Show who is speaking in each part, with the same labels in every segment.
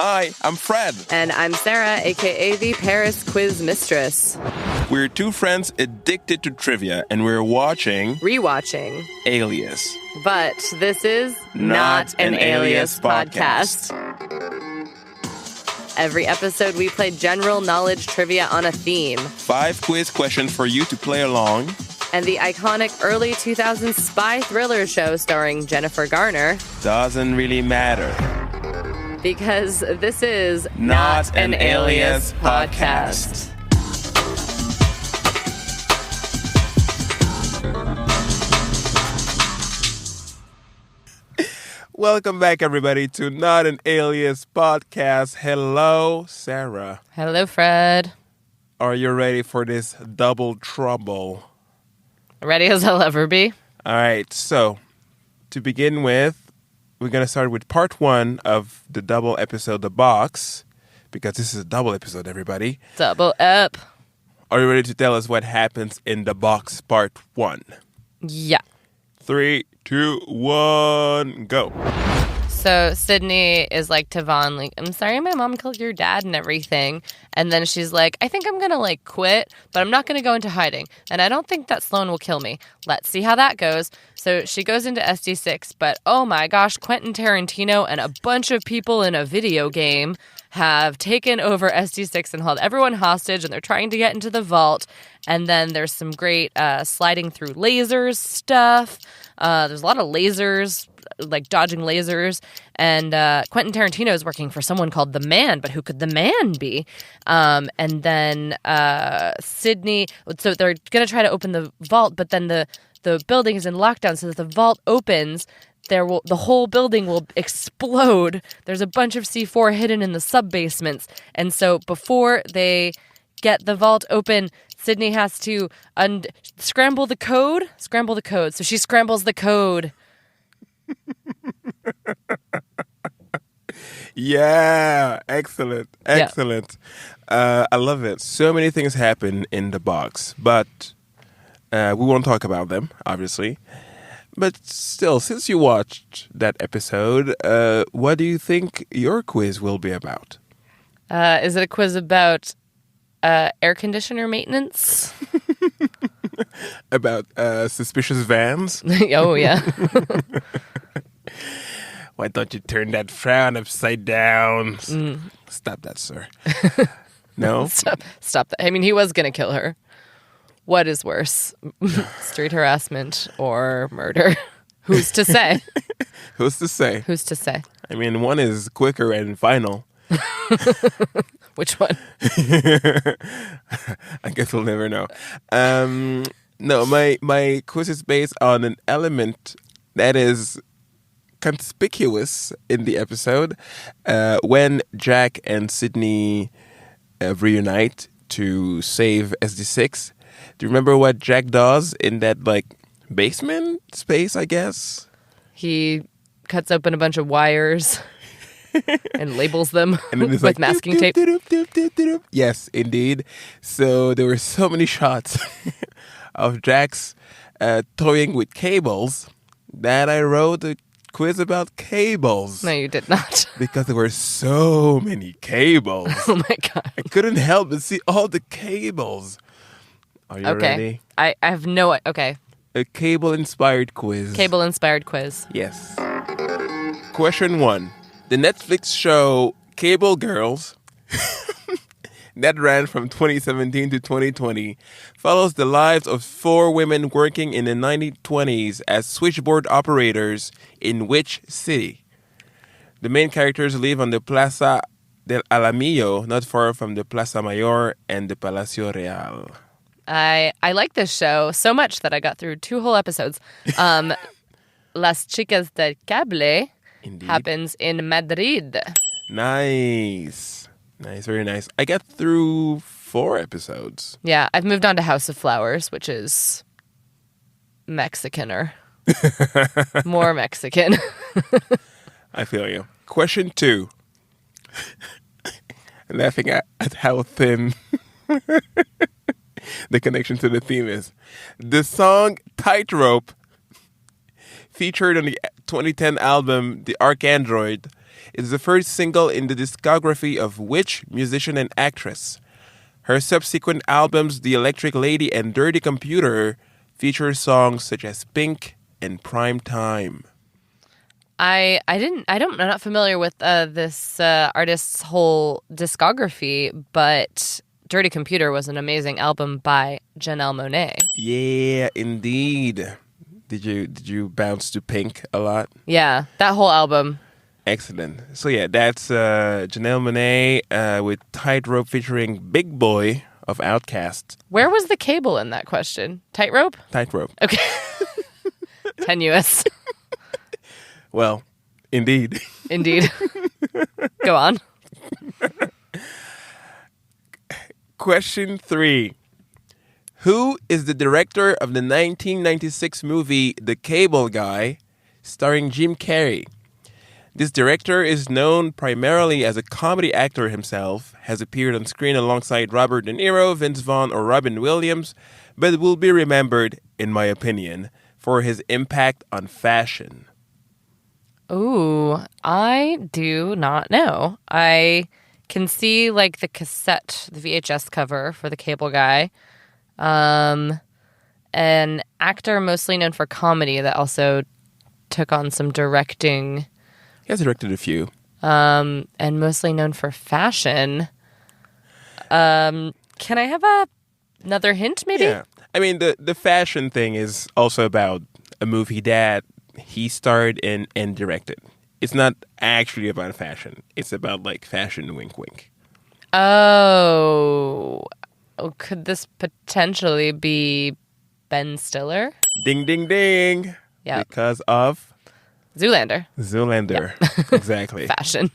Speaker 1: Hi, I'm Fred.
Speaker 2: And I'm Sarah, aka the Paris Quiz Mistress.
Speaker 1: We're two friends addicted to trivia, and we're
Speaker 2: rewatching
Speaker 1: Alias.
Speaker 2: But this is not an Alias podcast. Every episode, we play general knowledge trivia on a theme.
Speaker 1: 5 quiz questions for you to play along.
Speaker 2: And the iconic early 2000s spy thriller show starring Jennifer Garner
Speaker 1: Doesn't really matter.
Speaker 2: Because this is
Speaker 1: not an Alias podcast. Welcome back, everybody, to Not an Alias podcast. Hello, Sarah.
Speaker 2: Hello, Fred.
Speaker 1: Are you ready for this double trouble?
Speaker 2: Ready as I'll ever be.
Speaker 1: All right, so to begin with, we're going to start with part 1 of the double episode, The Box, because this is a double episode, everybody.
Speaker 2: Double up.
Speaker 1: Are you ready to tell us what happens in The Box part 1?
Speaker 2: Yeah.
Speaker 1: 3, 2, 1, go.
Speaker 2: So Sydney is like to Vaughn, like, I'm sorry my mom killed your dad and everything. And then she's like, I think I'm going to like quit, but I'm not going to go into hiding. And I don't think that Sloan will kill me. Let's see how that goes. So she goes into SD6, but oh my gosh, Quentin Tarantino and a bunch of people in a video game have taken over SD6 and held everyone hostage, and they're trying to get into the vault. And then there's some great sliding through lasers stuff. There's a lot of lasers, like dodging lasers. And Quentin Tarantino is working for someone called The Man, but who could The Man be? And then Sydney, so they're going to try to open the vault, but then the building is in lockdown, so that the vault opens, the whole building will explode. There's a bunch of C4 hidden in the sub-basements. And so before they get the vault open, Sydney has to scramble the code. So she scrambles the code.
Speaker 1: Yeah, excellent. I love it. So many things happen in The Box, but we won't talk about them, obviously. But still, since you watched that episode, what do you think your quiz will be about?
Speaker 2: Is it a quiz about air conditioner maintenance?
Speaker 1: About suspicious vans?
Speaker 2: Oh, yeah.
Speaker 1: Why don't you turn that frown upside down? Stop that, sir. No?
Speaker 2: Stop that. I mean, he was going to kill her. What is worse, street harassment or murder? Who's to say?
Speaker 1: Who's to say?
Speaker 2: I
Speaker 1: mean, one is quicker and final.
Speaker 2: Which one?
Speaker 1: I guess we'll never know. No, my quiz is based on an element that is conspicuous in the episode when Jack and Sydney reunite to save SD6. Do you remember what Jack does in that basement space, I guess?
Speaker 2: He cuts open a bunch of wires and labels them
Speaker 1: and then
Speaker 2: with masking tape.
Speaker 1: Yes, indeed. So there were so many shots of Jack's toying with cables that I wrote a quiz about cables.
Speaker 2: No, you did not.
Speaker 1: Because there were so many cables.
Speaker 2: Oh my God.
Speaker 1: I couldn't help but see all the cables. Are you ready?
Speaker 2: I have no... Okay.
Speaker 1: A cable-inspired quiz.
Speaker 2: Cable-inspired quiz.
Speaker 1: Yes. Question 1. The Netflix show Cable Girls that ran from 2017 to 2020 follows the lives of 4 women working in the 1920s as switchboard operators in which city? The main characters live on the Plaza del Alamillo, not far from the Plaza Mayor and the Palacio Real.
Speaker 2: I like this show so much that I got through 2 whole episodes. Las Chicas del Cable
Speaker 1: Indeed.
Speaker 2: happens in Madrid.
Speaker 1: Nice, very nice. I got through 4 episodes.
Speaker 2: Yeah, I've moved on to House of Flowers, which is Mexicaner. More Mexican.
Speaker 1: I feel you. Question 2. Laughing at how thin the connection to the theme is. The song Tightrope featured on the 2010 album The Arcandroid, is the first single in the discography of which musician and actress? Her subsequent albums, The Electric Lady and Dirty Computer, feature songs such as Pink and Prime Time.
Speaker 2: I'm not familiar with this artist's whole discography, but Dirty Computer was an amazing album by Janelle Monáe.
Speaker 1: Yeah, indeed. Did you bounce to Pink a lot?
Speaker 2: Yeah, that whole album.
Speaker 1: Excellent. So yeah, that's Janelle Monáe with Tightrope featuring Big Boy of Outkast.
Speaker 2: Where was the cable in that question? Tightrope?
Speaker 1: Tightrope.
Speaker 2: Okay. Tenuous.
Speaker 1: Well, indeed.
Speaker 2: Indeed. Go on.
Speaker 1: Question 3. Who is the director of the 1996 movie The Cable Guy, starring Jim Carrey? This director is known primarily as a comedy actor himself, has appeared on screen alongside Robert De Niro, Vince Vaughn, or Robin Williams, but will be remembered, in my opinion, for his impact on fashion.
Speaker 2: Ooh, I do not know. I can see like the cassette, the VHS cover for The Cable Guy. An actor mostly known for comedy that also took on some directing.
Speaker 1: He has directed a few.
Speaker 2: And mostly known for fashion. Can I have another hint, maybe?
Speaker 1: Yeah. I mean, the fashion thing is also about a movie that he starred in and directed. It's not actually about fashion. It's about, like, fashion wink wink.
Speaker 2: Oh, could this potentially be Ben Stiller?
Speaker 1: Ding, ding, ding.
Speaker 2: Yeah.
Speaker 1: Because of?
Speaker 2: Zoolander.
Speaker 1: Zoolander.
Speaker 2: Yep.
Speaker 1: Exactly.
Speaker 2: Fashion.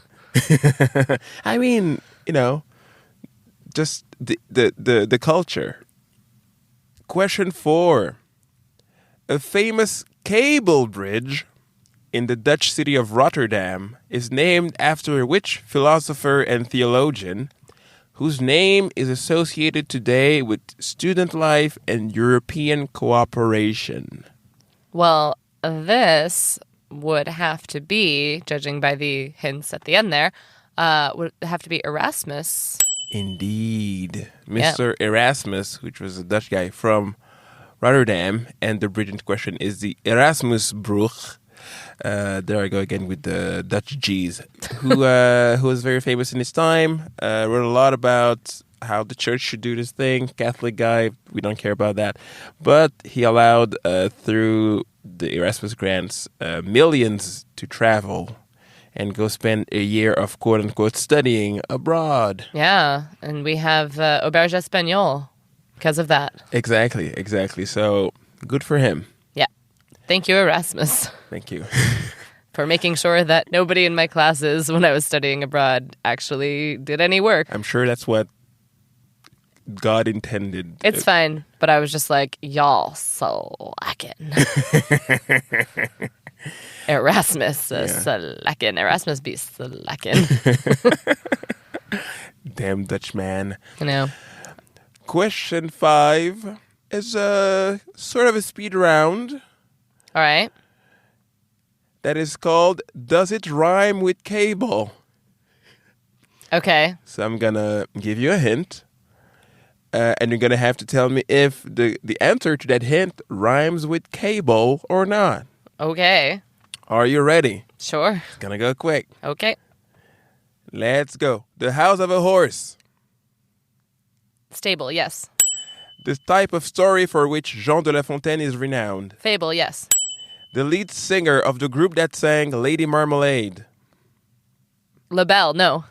Speaker 1: I mean, just the culture. Question 4. A famous cable bridge in the Dutch city of Rotterdam is named after which philosopher and theologian whose name is associated today with student life and European cooperation?
Speaker 2: Well, this would have to be, judging by the hints at the end there, would have to be Erasmus.
Speaker 1: Indeed. Mr. Erasmus, which was a Dutch guy from Rotterdam, and the bridge in question is the Erasmusbrug. There I go again with the Dutch G's, who was very famous in his time, wrote a lot about how the church should do this thing. Catholic guy, we don't care about that. But he allowed, through the Erasmus grants, millions to travel and go spend a year of quote-unquote studying abroad.
Speaker 2: Yeah, and we have Auberge Espagnole because of that.
Speaker 1: Exactly. So, good for him.
Speaker 2: Yeah. Thank you, Erasmus.
Speaker 1: Thank you.
Speaker 2: For making sure that nobody in my classes when I was studying abroad actually did any work.
Speaker 1: I'm sure that's what God intended.
Speaker 2: It's fine, but I was just like, y'all slacking. Erasmus slacking. Erasmus be slacking.
Speaker 1: Damn Dutch man.
Speaker 2: You know.
Speaker 1: Question 5 is sort of a speed round.
Speaker 2: All right.
Speaker 1: That is called Does It Rhyme with Cable?
Speaker 2: Okay.
Speaker 1: So I'm going to give you a hint. And you're going to have to tell me if the answer to that hint rhymes with cable or not.
Speaker 2: Okay.
Speaker 1: Are you ready?
Speaker 2: Sure.
Speaker 1: It's going to go quick.
Speaker 2: Okay.
Speaker 1: Let's go. The house of a horse.
Speaker 2: Stable, yes.
Speaker 1: The type of story for which Jean de La Fontaine is renowned.
Speaker 2: Fable, yes.
Speaker 1: The lead singer of the group that sang Lady Marmalade.
Speaker 2: LaBelle, no.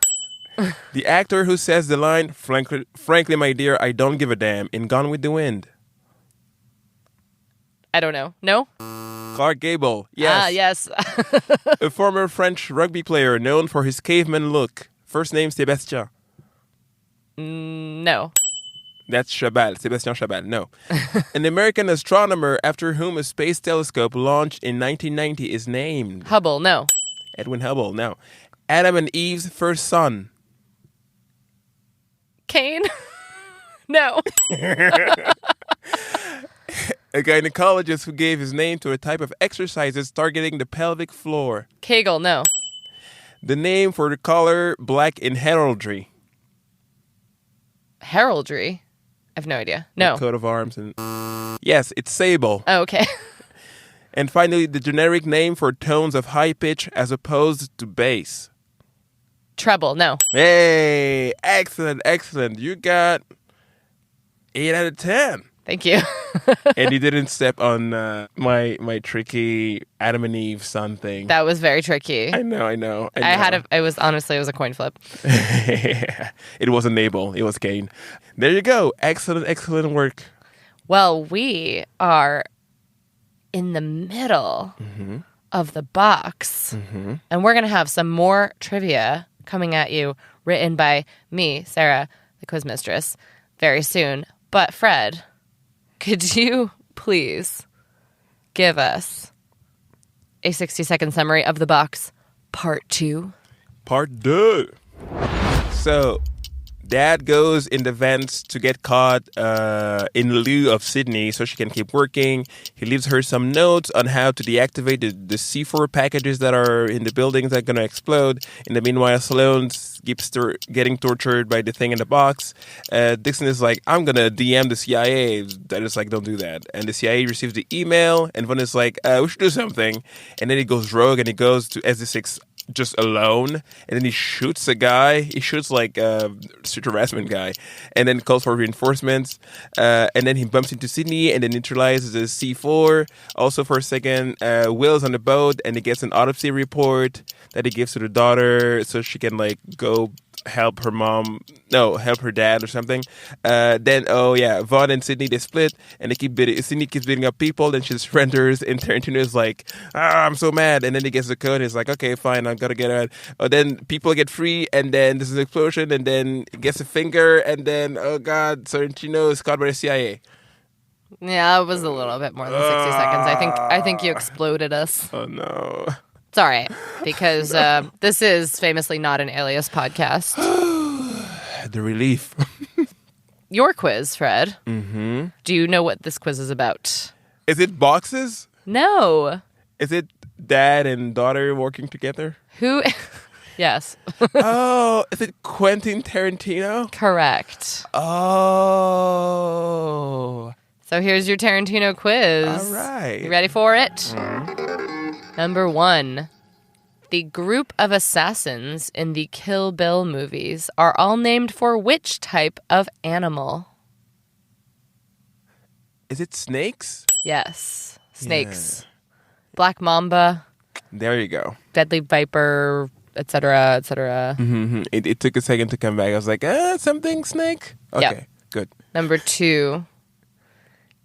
Speaker 1: The actor who says the line, frankly, my dear, I don't give a damn, in Gone with the Wind.
Speaker 2: I don't know. No?
Speaker 1: Clark Gable. Yes.
Speaker 2: Ah, yes.
Speaker 1: A former French rugby player known for his caveman look. First name, Sébastien.
Speaker 2: No.
Speaker 1: That's Chabal. Sébastien Chabal. No. An American astronomer after whom a space telescope launched in 1990 is named.
Speaker 2: Hubble, no.
Speaker 1: Edwin Hubble. No. Adam and Eve's first son.
Speaker 2: Cain? No.
Speaker 1: A gynecologist who gave his name to a type of exercises targeting the pelvic floor.
Speaker 2: Kegel, no.
Speaker 1: The name for the color black in heraldry.
Speaker 2: Heraldry? I have no idea. No.
Speaker 1: The coat of arms. And yes, it's sable.
Speaker 2: Oh, okay.
Speaker 1: And finally, the generic name for tones of high pitch as opposed to bass.
Speaker 2: Treble, no.
Speaker 1: Hey, excellent, excellent. You got 8 out of 10.
Speaker 2: Thank you.
Speaker 1: And you didn't step on my tricky Adam and Eve son thing.
Speaker 2: That was very tricky.
Speaker 1: I know.
Speaker 2: It was a coin flip.
Speaker 1: It wasn't Abel. It was Cain. There you go. Excellent, excellent work.
Speaker 2: Well, we are in the middle of the box. And we're going to have some more trivia coming at you, written by me, Sarah, the quiz mistress, very soon. But Fred, could you please give us a 60-second summary of the box, part 2?
Speaker 1: Part 2. So, Dad goes in the vents to get caught in lieu of Sydney so she can keep working. He leaves her some notes on how to deactivate the C4 packages that are in the buildings that are going to explode. In the meanwhile, Sloan keeps getting tortured by the thing in the box. Dixon is like, I'm going to DM the CIA. That is like, don't do that. And the CIA receives the email, and Von is like, we should do something. And then he goes rogue, and he goes to SD6 just alone, and then he shoots a guy. He shoots like a street harassment guy, and then calls for reinforcements. And then he bumps into Sydney, and then neutralizes the C4. Also, for a second, Will's on the boat, and he gets an autopsy report that he gives to the daughter so she can like go help her dad or something. Then Vaughn and Sydney, they split, and they keep Sydney keeps beating up people. Then she surrenders, and Tarantino is like, I'm so mad. And then he gets the code, and he's like, okay, fine, I'm gonna get out. Then people get free, and then there's an explosion, and then he gets a finger, and then oh god, Tarantino is caught by the CIA.
Speaker 2: Yeah, it was a little bit more than 60 seconds. I think you exploded us.
Speaker 1: Oh no.
Speaker 2: It's all right, because this is famously not an Alias podcast.
Speaker 1: The relief.
Speaker 2: Your quiz, Fred.
Speaker 1: Mm-hmm.
Speaker 2: Do you know what this quiz is about?
Speaker 1: Is it boxes?
Speaker 2: No.
Speaker 1: Is it dad and daughter working together?
Speaker 2: Who? Yes.
Speaker 1: Oh, is it Quentin Tarantino?
Speaker 2: Correct.
Speaker 1: Oh.
Speaker 2: So here's your Tarantino quiz.
Speaker 1: All right.
Speaker 2: You ready for it?
Speaker 1: Mm-hmm.
Speaker 2: Number 1. The group of assassins in the Kill Bill movies are all named for which type of animal?
Speaker 1: Is it snakes?
Speaker 2: Yes. Snakes. Yeah. Black mamba.
Speaker 1: There you go.
Speaker 2: Deadly viper, etc., etc.
Speaker 1: Mm-hmm. It took a second to come back. I was like, something snake? Okay, yep. Good.
Speaker 2: Number 2.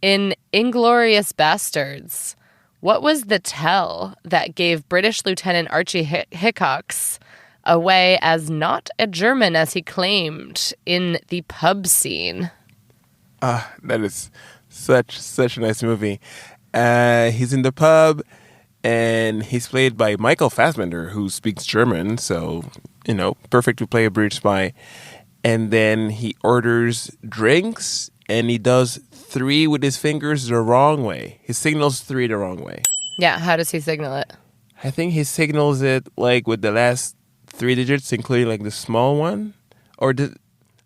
Speaker 2: In Inglourious Bastards, what was the tell that gave British Lieutenant Archie Hickox away as not a German as he claimed in the pub scene?
Speaker 1: That is such a nice movie. He's in the pub, and he's played by Michael Fassbender, who speaks German, so, perfect to play a British spy. And then he orders drinks, and he does 3 with his fingers the wrong way. He signals 3 the wrong way.
Speaker 2: Yeah, how does he signal it?
Speaker 1: I think he signals it like with the last 3 digits, including like the small one.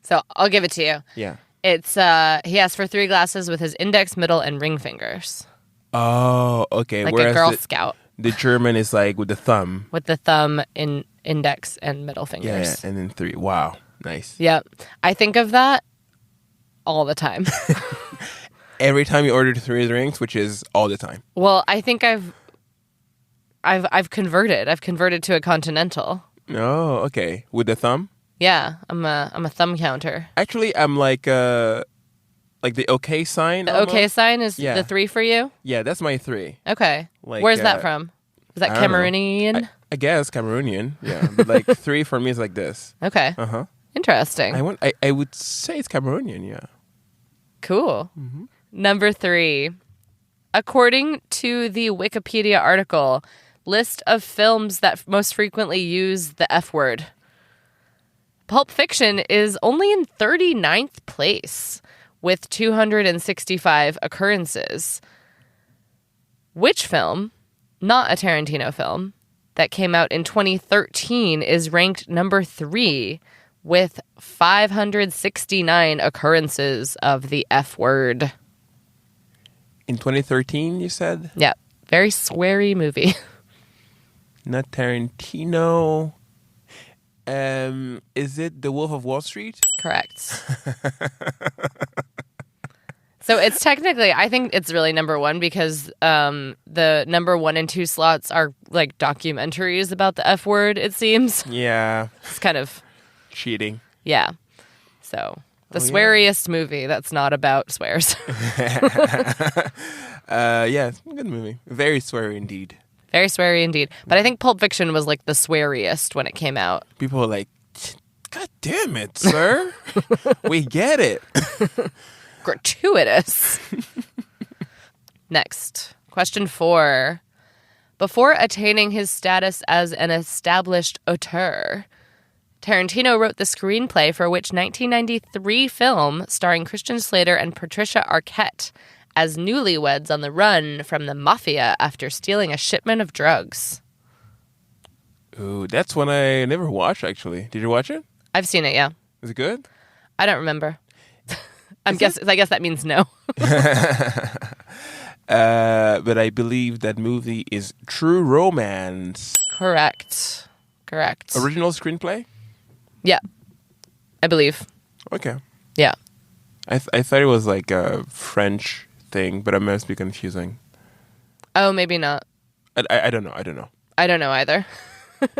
Speaker 2: So I'll give it to you.
Speaker 1: Yeah.
Speaker 2: It's he asks for 3 glasses with his index, middle, and ring fingers.
Speaker 1: Oh, okay.
Speaker 2: Like a Girl Scout.
Speaker 1: The German is like with the thumb.
Speaker 2: With the thumb, index, and middle fingers.
Speaker 1: Yeah, and then 3. Wow, nice.
Speaker 2: Yep. I think of that all the time.
Speaker 1: Every time you order 3 drinks, which is all the time.
Speaker 2: Well, I think I've converted. I've converted to a continental.
Speaker 1: Oh, okay. With the thumb?
Speaker 2: Yeah, I'm a thumb counter.
Speaker 1: Actually, I'm like the okay sign.
Speaker 2: The okay sign is the 3 for you?
Speaker 1: Yeah, that's my 3.
Speaker 2: Okay. Where's that from? Is that Cameroonian?
Speaker 1: I guess Cameroonian. Yeah, but like 3 for me is like this.
Speaker 2: Okay.
Speaker 1: Uh-huh.
Speaker 2: Interesting.
Speaker 1: I would say it's Cameroonian, yeah.
Speaker 2: Cool. Mm-hmm. Number 3. According to the Wikipedia article, list of films that most frequently use the F word, Pulp Fiction is only in 39th place. with 265 occurrences. Which film, not a Tarantino film, that came out in 2013 is ranked number 3 with 569 occurrences of the F word?
Speaker 1: In 2013, you said?
Speaker 2: Yeah. Very sweary movie.
Speaker 1: Not Tarantino. Is it The Wolf of Wall Street?
Speaker 2: Correct. So it's technically, I think it's really number 1 because the number 1 and 2 slots are like documentaries about the F word, it seems.
Speaker 1: Yeah.
Speaker 2: It's kind of
Speaker 1: Cheating.
Speaker 2: Yeah. So the sweariest movie that's not about swears.
Speaker 1: Yeah, it's a good movie. Very sweary indeed.
Speaker 2: Very sweary indeed. But I think Pulp Fiction was like the sweariest when it came out.
Speaker 1: People were like, God damn it, sir. We get it.
Speaker 2: Gratuitous. Next, question 4. Before attaining his status as an established auteur, Tarantino wrote the screenplay for which 1993 film starring Christian Slater and Patricia Arquette as newlyweds on the run from the mafia after stealing a shipment of drugs.
Speaker 1: Ooh, that's one I never watched, actually. Did you watch it?
Speaker 2: I've seen it, yeah.
Speaker 1: Is it good?
Speaker 2: I don't remember. I guess that means no.
Speaker 1: But I believe that movie is True Romance.
Speaker 2: Correct.
Speaker 1: Original screenplay?
Speaker 2: Yeah, I believe.
Speaker 1: Okay.
Speaker 2: Yeah.
Speaker 1: I thought it was like a French thing, but I must be confusing.
Speaker 2: Oh, maybe not.
Speaker 1: I don't know.
Speaker 2: I don't know either.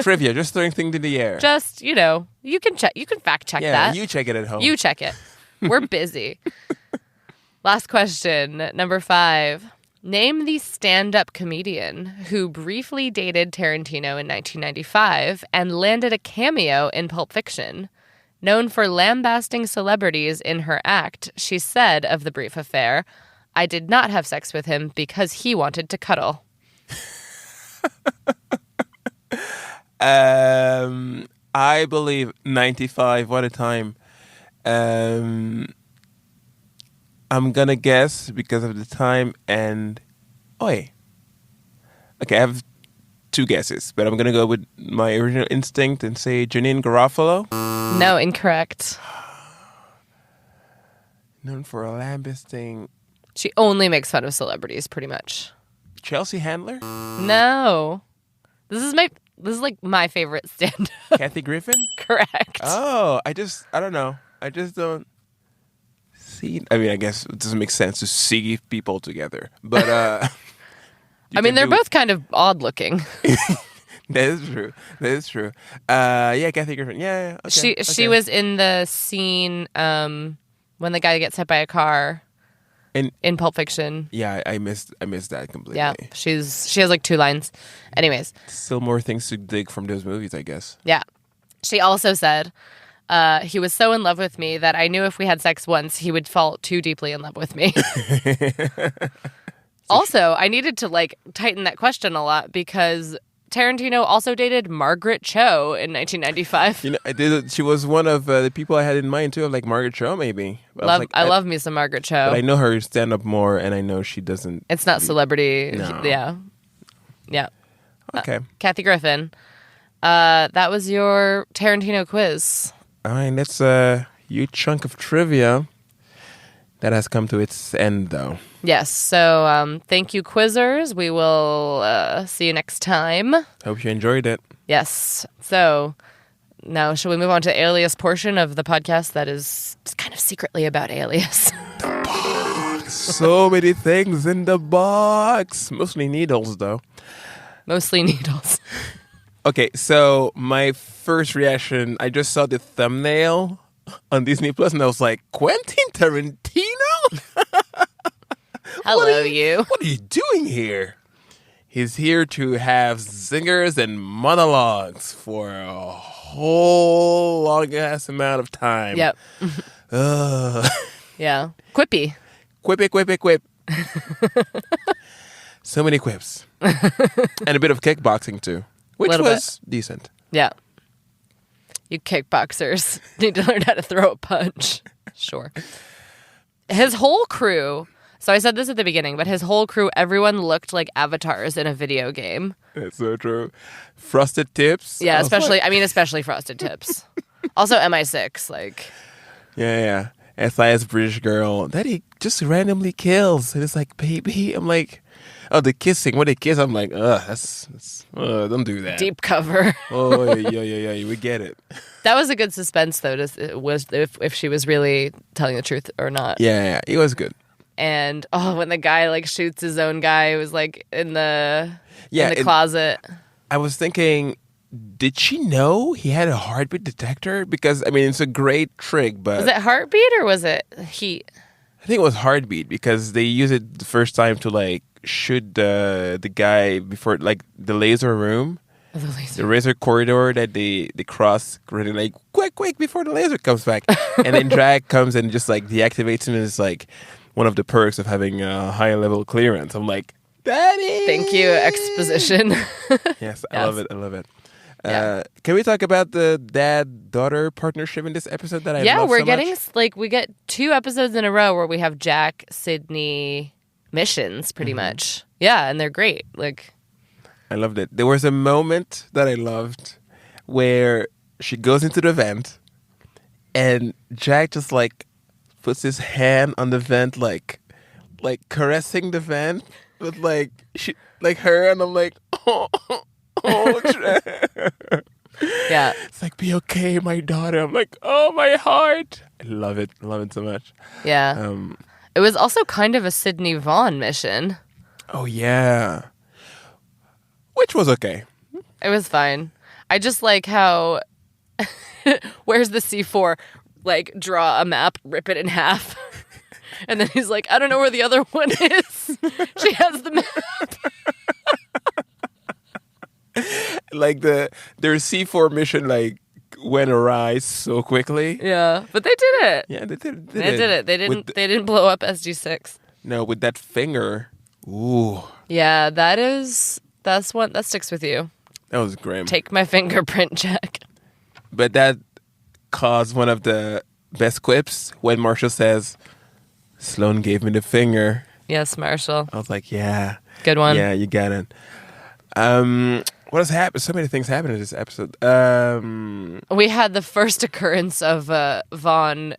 Speaker 1: Trivia, just throwing things in the air.
Speaker 2: Just, you can check. You can fact check that.
Speaker 1: You check it at home.
Speaker 2: You check it. We're busy. Last question, number 5. Name the stand-up comedian who briefly dated Tarantino in 1995 and landed a cameo in Pulp Fiction. Known for lambasting celebrities in her act, she said of the brief affair, "I did not have sex with him because he wanted to cuddle."
Speaker 1: I believe 95. What a time. I'm gonna guess because of the time and okay, I have 2 guesses, but I'm gonna go with my original instinct and say Janine Garofalo.
Speaker 2: No, incorrect.
Speaker 1: Known for a lambasting.
Speaker 2: She only makes fun of celebrities, pretty much.
Speaker 1: Chelsea Handler.
Speaker 2: No, this is like my favorite stand-up.
Speaker 1: Kathy Griffin.
Speaker 2: Correct.
Speaker 1: Oh, I don't know. I just don't see. I mean, I guess it doesn't make sense to see people together, but
Speaker 2: I mean, they're both kind of odd-looking.
Speaker 1: That is true. Yeah, Kathy Griffin. Yeah. Okay,
Speaker 2: she was in the scene when the guy gets hit by a car in Pulp Fiction.
Speaker 1: Yeah, I missed that completely.
Speaker 2: Yeah, she has like 2 lines. Anyways,
Speaker 1: still more things to dig from those movies, I guess.
Speaker 2: Yeah, she also said, he was so in love with me that I knew if we had sex once, he would fall too deeply in love with me. Also, I needed to like tighten that question a lot because Tarantino also dated Margaret Cho in 1995.
Speaker 1: You know, I did. She was one of the people I had in mind too, of like Margaret Cho, maybe.
Speaker 2: I love me some Margaret Cho.
Speaker 1: But I know her stand up more, and I know she doesn't.
Speaker 2: It's not celebrity.
Speaker 1: No.
Speaker 2: Yeah.
Speaker 1: Okay.
Speaker 2: Kathy Griffin. That was your Tarantino quiz.
Speaker 1: All right, that's a huge chunk of trivia that has come to its end, though.
Speaker 2: Yes. So thank you, quizzers. We will see you next time.
Speaker 1: Hope you enjoyed it.
Speaker 2: Yes. So now, shall we move on to Alias portion of the podcast that is kind of secretly about Alias?
Speaker 1: The box. So many things in the box. Mostly needles, though.
Speaker 2: Mostly needles.
Speaker 1: Okay, so my first reaction, I just saw the thumbnail on Disney Plus, and I was like, Quentin Tarantino?
Speaker 2: Hello, you.
Speaker 1: What are you doing here? He's here to have zingers and monologues for a whole long-ass amount of time.
Speaker 2: Yep. Yeah. Quippy.
Speaker 1: Quip. So many quips. And a bit of kickboxing, too. Which was decent.
Speaker 2: Yeah. You kickboxers need to learn how to throw a punch. Sure. His whole crew. So I said this at the beginning, but his whole crew, everyone looked like avatars in a video game.
Speaker 1: It's so true. Frosted Tips.
Speaker 2: Yeah,
Speaker 1: I was like,
Speaker 2: especially Frosted Tips. Also MI6, like.
Speaker 1: yeah. SIS British girl that he just randomly kills. And it's like, baby. I'm like, oh, the kissing. When they kiss, I'm like, don't do that.
Speaker 2: Deep cover.
Speaker 1: Oh, yeah. We get it.
Speaker 2: That was a good suspense, though, was if she was really telling the truth or not.
Speaker 1: Yeah. It was good.
Speaker 2: And when the guy like shoots his own guy, it was like in the closet.
Speaker 1: I was thinking, did she know he had a heartbeat detector? Because I mean, it's a great trick, but
Speaker 2: was it heartbeat or was it heat?
Speaker 1: I think it was heartbeat because they used it the first time to like shoot the guy before like the laser room. The laser corridor that they cross, really like quick before the laser comes back, and then Drag comes and just like deactivates him. And it's like one of the perks of having a high level clearance. I'm like, Daddy.
Speaker 2: Thank you, exposition.
Speaker 1: Yes, I love it. Yeah. Can we talk about the dad-daughter partnership in this episode that I love so much?
Speaker 2: Yeah, we're getting we get 2 episodes in a row where we have Jack, Sydney missions pretty much. Yeah, and they're great. Like.
Speaker 1: I loved it. There was a moment that I loved where she goes into the vent and Jack just like puts his hand on the vent like caressing the vent with like her, and I'm like, oh Jack.
Speaker 2: Yeah.
Speaker 1: It's like, be okay, my daughter. I'm like, oh, my heart. I love it so much.
Speaker 2: Yeah. It was also kind of a Sydney Vaughn mission.
Speaker 1: Oh yeah. Which was okay.
Speaker 2: It was fine. I just like how, where's the C4? Like, draw a map, rip it in half. And then he's like, I don't know where the other one is. She has the map.
Speaker 1: Like their C4 mission like went awry so quickly.
Speaker 2: Yeah, but they did it.
Speaker 1: Yeah, they did
Speaker 2: it. They didn't blow up SG6.
Speaker 1: No, with that finger. Ooh.
Speaker 2: Yeah, that's one that sticks with you.
Speaker 1: That was grim.
Speaker 2: Take my fingerprint, Jack.
Speaker 1: But that caused one of the best quips when Marshall says, Sloan gave me the finger.
Speaker 2: Yes, Marshall.
Speaker 1: I was like, yeah.
Speaker 2: Good one.
Speaker 1: Yeah, you got it. What has happened? So many things happened in this episode.
Speaker 2: We had the first occurrence of Vaughn.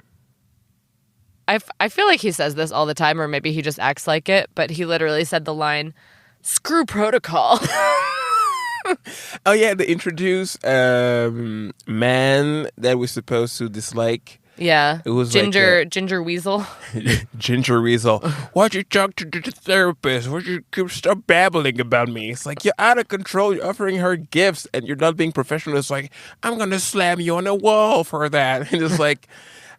Speaker 2: I feel like he says this all the time, or maybe he just acts like it, but he literally said the line, "Screw protocol."
Speaker 1: Oh yeah, they introduce man that we're supposed to dislike.
Speaker 2: Yeah,
Speaker 1: it was
Speaker 2: Ginger Weasel.
Speaker 1: Ginger Weasel. Why'd you talk to the therapist? Why'd you stop babbling about me? It's like, you're out of control. You're offering her gifts and you're not being professional. It's like, I'm gonna slam you on the wall for that. And it's like,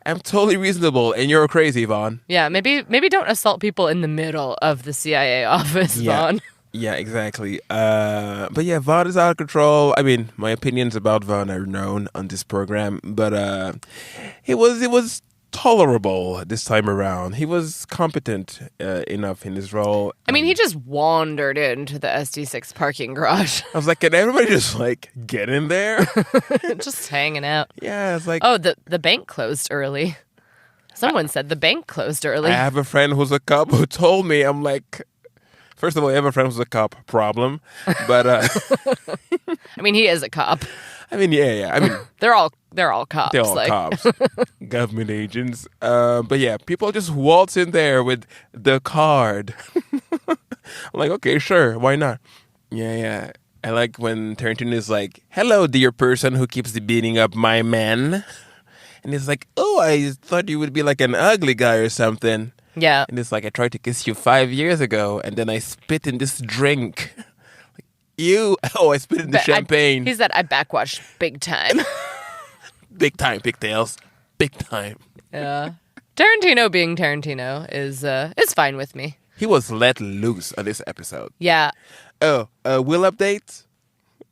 Speaker 1: I'm totally reasonable and you're crazy, Vaughn.
Speaker 2: Yeah, maybe don't assault people in the middle of the CIA office, Vaughn.
Speaker 1: Yeah, exactly. But yeah, Vaughn is out of control. I mean, my opinions about Vaughn are known on this program, but it was tolerable this time around. He was competent enough in his role.
Speaker 2: I mean, he just wandered into the SD6 parking garage.
Speaker 1: I was like, can everybody just like get in there?
Speaker 2: Just hanging out.
Speaker 1: Yeah, it's like,
Speaker 2: oh, the bank closed early. Someone said the bank closed early.
Speaker 1: I have a friend who's a cop who told me. I'm like, first of all, I have a friend who's a cop. Problem, but
Speaker 2: I mean, he is a cop.
Speaker 1: I mean, yeah. I mean,
Speaker 2: they're all cops.
Speaker 1: They're all cops, government agents. But yeah, people just waltz in there with the card. I'm like, okay, sure, why not? Yeah. I like when Tarantino is like, "Hello, dear person who keeps beating up my men," and he's like, "Oh, I thought you would be like an ugly guy or something."
Speaker 2: Yeah.
Speaker 1: And it's like, I tried to kiss you 5 years ago, and then I spit in this drink. Like, you? Oh, I spit in the champagne.
Speaker 2: He said, I backwatched big time.
Speaker 1: Big time, pigtails. Big time.
Speaker 2: Yeah. Tarantino being Tarantino is fine with me.
Speaker 1: He was let loose on this episode.
Speaker 2: Yeah.
Speaker 1: Oh, will updates?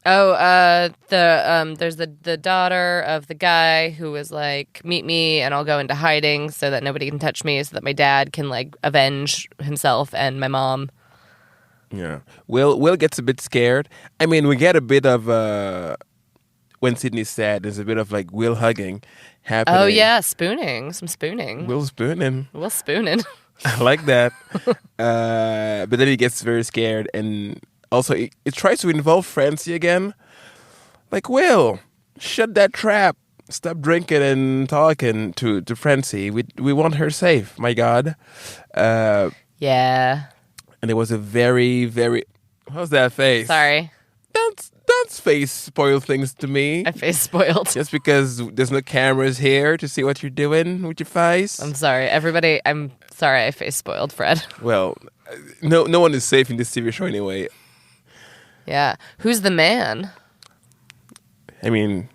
Speaker 2: Oh, there's the daughter of the guy who was like, meet me and I'll go into hiding so that nobody can touch me, so that my dad can like avenge himself and my mom.
Speaker 1: Yeah. Will gets a bit scared. I mean, we get a bit of when Sydney's sad, there's a bit of like Will hugging happening.
Speaker 2: Oh, yeah, spooning. Some spooning.
Speaker 1: Will spooning.
Speaker 2: Will spooning.
Speaker 1: I like that. But then he gets very scared, and also it tries to involve Francie again. Like, Will, shut that trap. Stop drinking and talking to Francie. We want her safe, my God.
Speaker 2: Yeah.
Speaker 1: And it was a very, very... How's that face?
Speaker 2: Sorry.
Speaker 1: Don't face spoil things to me.
Speaker 2: My face spoiled.
Speaker 1: Just because there's no cameras here to see what you're doing with your face.
Speaker 2: I'm sorry. Everybody, I'm sorry I face spoiled, Fred.
Speaker 1: Well, no one is safe in this TV show anyway.
Speaker 2: Yeah. Who's the man?
Speaker 1: I mean,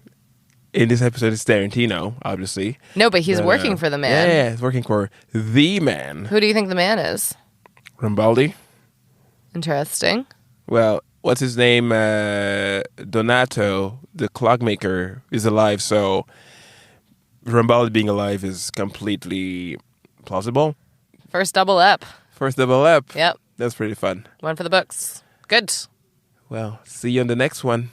Speaker 1: in this episode, it's Tarantino, obviously.
Speaker 2: No, but he's working for the man.
Speaker 1: Yeah, he's working for the man.
Speaker 2: Who do you think the man is?
Speaker 1: Rambaldi.
Speaker 2: Interesting.
Speaker 1: Well, what's his name? Donato, the clockmaker, is alive, so Rambaldi being alive is completely plausible.
Speaker 2: First double up.
Speaker 1: First double up.
Speaker 2: Yep.
Speaker 1: That's pretty fun.
Speaker 2: One for the books. Good.
Speaker 1: Well, see you on the next one.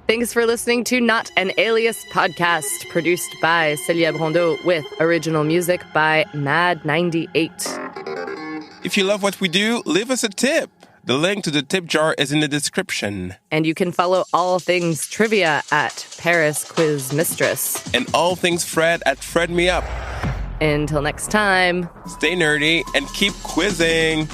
Speaker 2: Thanks for listening to Not an Alias podcast, produced by Celia Brondeau with original music by Mad98.
Speaker 1: If you love what we do, leave us a tip. The link to the tip jar is in the description.
Speaker 2: And you can follow all things trivia at Paris Quiz Mistress.
Speaker 1: And all things Fred at Fred Me Up.
Speaker 2: Until next time.
Speaker 1: Stay nerdy and keep quizzing.